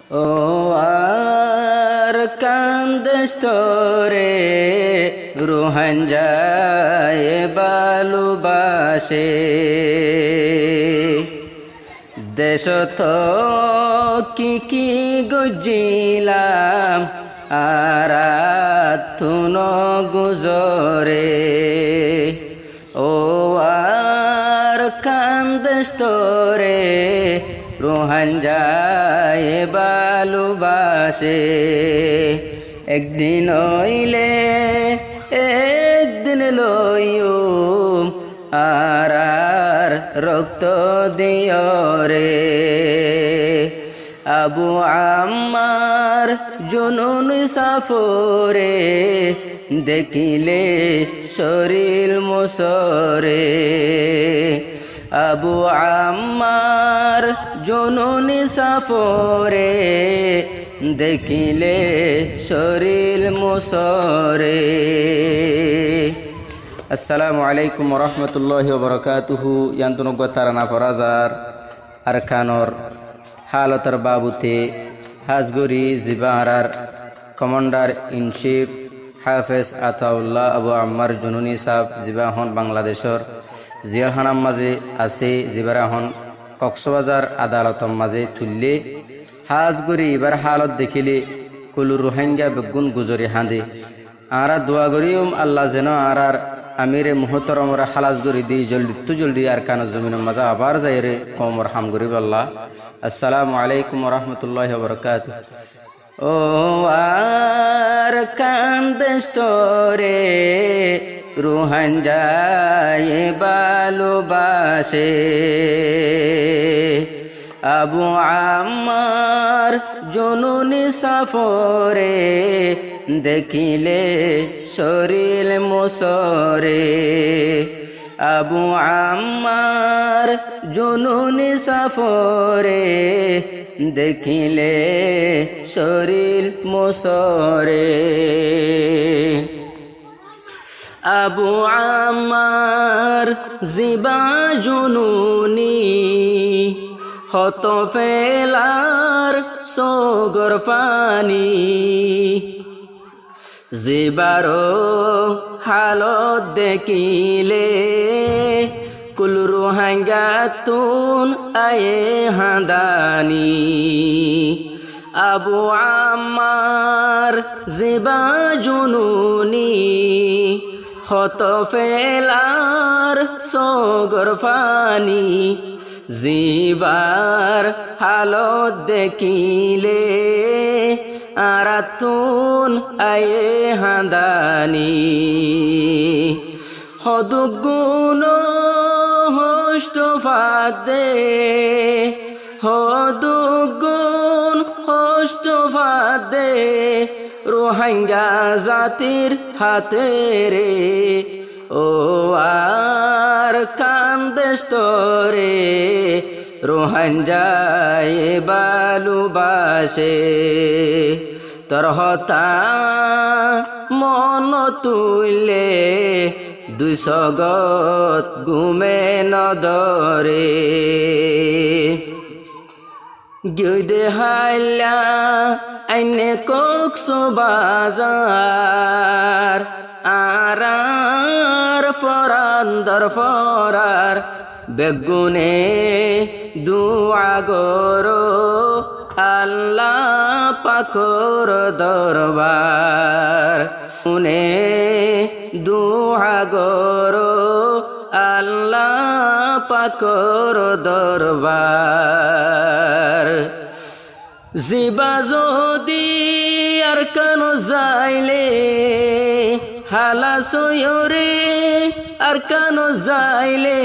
ও আর কান্দেস তোরে রুহান যায় ভালোবাসে দেশ তো কি গজিলাম আর তুন গুজরে ও আর কান্দেস তোরে রুহান যায় ভালোবাসে একদিন হইলে একদিন লইও আর রক্ত দিও রে আবু আম্মার জুনুন সাফরে দেখিলে শরীর মুসরে আবু আম্মার জুনুন সাফরে দেখিলে শরীর মুসরে আসসালামু আলাইকুম ওরহমতুল্লাহি ওবরাকাতুহু ইয়ান্তনুগতারানা ফরাজার আরকানর হালতর বাবুতে হাজগরি জিবাহারার কমান্ডার ইন চিফ হাফেজ আতাউল্লাহ আবু আম্মার জুনুনি সাহ জিবাহন বাংলাদেশর জিয়াখানার মাঝে আছে জিবারাহন কক্সবাজার আদালতর মাঝে তুললে হাজগরি এবার হালত দেখিলে কুলু রোহিঙ্গা বেগুন গুজরি হাঁদে আরা দোয়া করিম আল্লাহ যেন আর আমিরে মুহতরমরা খালাস করি দিই জলদি আর কান জমিনের মাঝে আবার যাই রে কমর হাম গরিব আল্লাহ আসসালামু আলাইকুম ওরহমতুল্লাহি ওয়াবারাকাতুহু ও আর কান্দেস তোরে রুহান যায় ভালোবাসে আবু আম্মার জুনুনি সাফরে দেখিলে শরীর মুসরে আবু আম্মার জুনুনি সাফরে দেখিলে শরীর মুসরে আবু আম্মার জিবা জুনুনি হত ফেলার সগর পানি জিবারো হালত দেখিলে কুল রোহিঙ্গাতুন আয়ে হাঁদানি আবু আম্মার জিবা জুনুনি হত ফেলার সগর পানি জিবার হালত দেখিলে আরাতুন আয়ে হাঁদানি হদুগুণ হষ্ট ফাদে হদুগুণ হষ্ট ফাদে রোহিঙ্গা জাতির হাতে রে ও আর কান্দেস তোরে রোহান যায় ভালোবাসে তোর হতা মন তুইলে দুইশগত ঘুমে নদরে গিয়ে হাইলা আইনে কক্সবাজার আর ফরান্দর ফরার বেগুনে দুয়া গরো আল্লাহ পাকর দরবার শুনে দুয়া গরো আল্লাহ পাকর দরবার জিবা যদি আর কেন যাইলে হালা সয়রে আর কেন যাইলে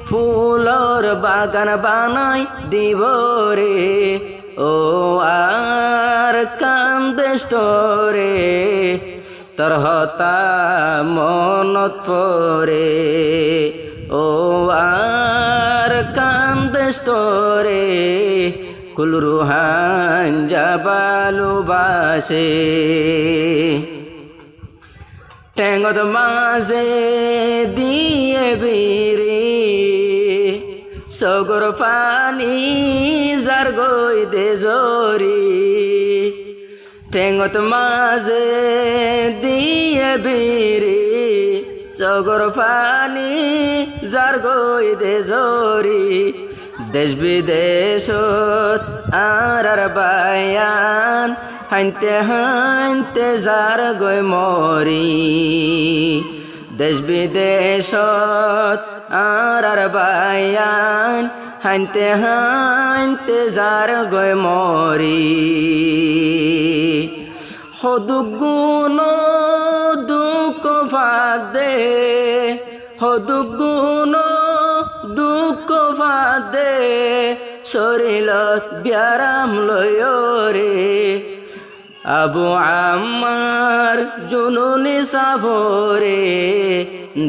ফুলর বাগান বানাই দিব রে ও আর কান্দেস তোরে তোর হতা মনত পরে ও আর কান্দেস তোরে কুল রুহান যা ভালোবাসে টেঙ্গত মাঝে দিয়ে বিরে সগর পানি যার গই দে ঠেঙত মাঝে দিয়ে বিরি সগর পানি যার গই দে জরি দেশ বিদেশত আর বায়ান হাইতে হাইতে যার গই মরি দেশ বিদেশত আর বায়ান হাইতে হাইতে যার গই মরি হদুগুণ দুঃখ ভাগ দে হদুগুণ দুঃখ ভাগ দে শরীলত ব্যারাম লয় রে আবু আম্মার জুনুনি সাভরে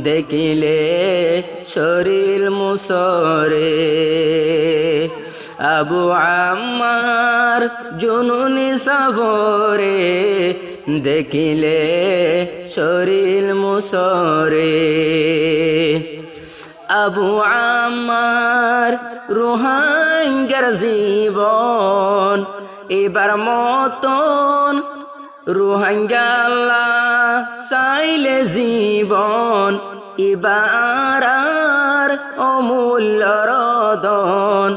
দেখিলে শরীর মুসরে আবু আম্মার জুনুনি সাভরে দেখিলে শরীর মুসরে আবু আম্মার রোহিঙ্গার জীবন এবার মতন রোহিঙ্গা চাইলে জীবন এবার অমূল্য রদন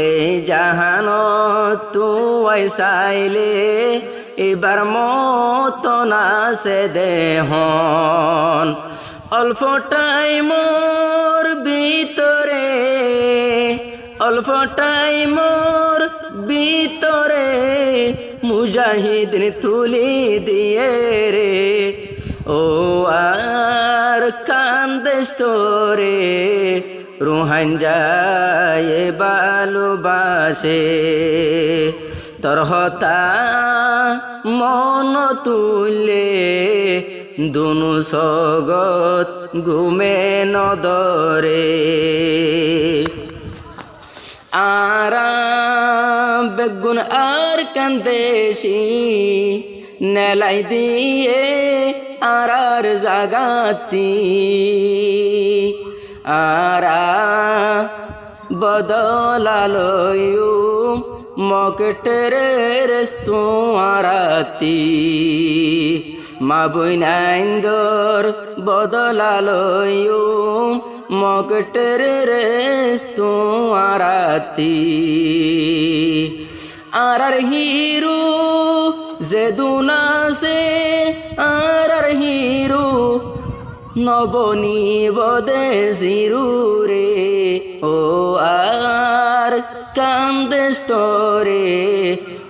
এই জাহানত তুই চাইলে এবার মতন আছে দেহন অল্প টাইমর ভিতরে অল্প টাইমর ভিতরে মুজাহিদিন তুলি দিয়ে রে ও আর কান্দেশ তোরে রুহান যায় ভালোবাসে তোর হতা মন তুলে দুনু সগত ঘুমে নদরে আরাম বেগুন আর কান্দেশি নেলাই দিয়ে আর জাগাতি আরা বদলালয়ু মকটেরে রেস্তু আরাতি মা বইনাইন্দর বদলালয়ু মকটেরে রেস্তু আরাতি আর হিরু যে দুনাসে আর হিরু নবনী বদে জিরু রে ও আর কান্দেশ তোরে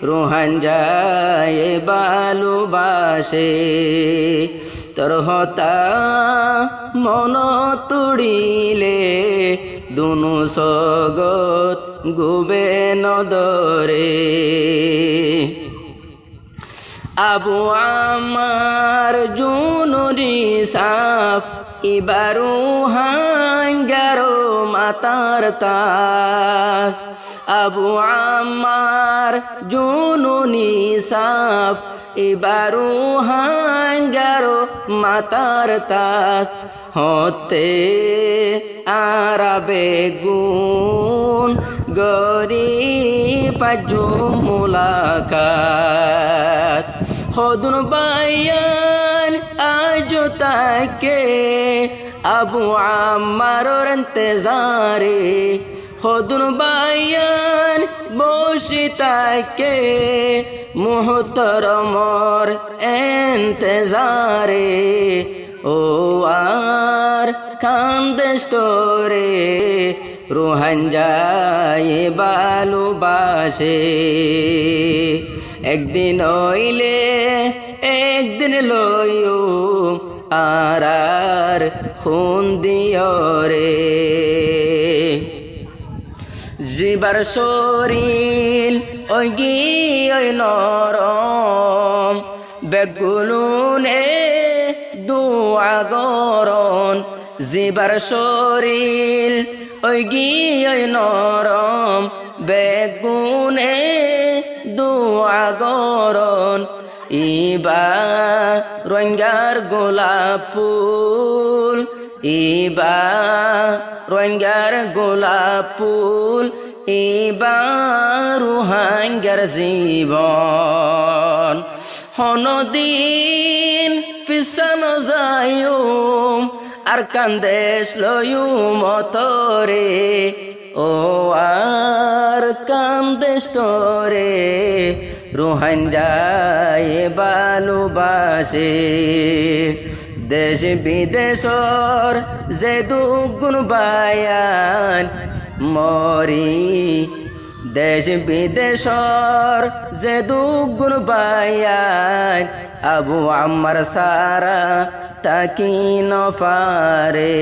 রোহান যায় ভালোবাসে তোর হতা মন তুড়িলে দুনু সগত গুবে নদরে আবু আমার জুনুরি সাফ ইবারু হাঙ্গারো মাতার তাস আবু আমার জুনুনি সাফ ইবারু হাঙ্গারো মাতার তাস হতে আরাবে গুণ গরি পাজু মুলাকাত হদুন বায়ান আজ তাকে আবু আমার ইন্তজারে হদুন বায়ান বসি তাকে মুহতরমর ইন্তজারে ও আর কান্দেশ তোরে রোহান যায় ভালোবাসে একদিন হইলে একদিন লইও আর খুন দিও রে জিবার শরীর ওই গিয়ে নরম বেগুলুনে দুয়া গরন জিবার শরীর ওই গিয়ে নরম বেগুনে দুয়া গরন ইবা রোহিঙ্গার গোলাপ ফুল ইবা রোহিঙ্গার গোলাপ ফুল এবার রুহাঙ্গার জীবন হনদিন পিছানো যায়ুম আর কান্দেশ লয়ুম অতরে ও আর কান্দেশ তোরে রুহান যায় ভালোবাসে দেশ বিদেশর যে দুগুণ বায়ান মরি দেশ বিদেশর যে দুগুণ বায়ান আবু আম্মার সারা তাকি নফারে।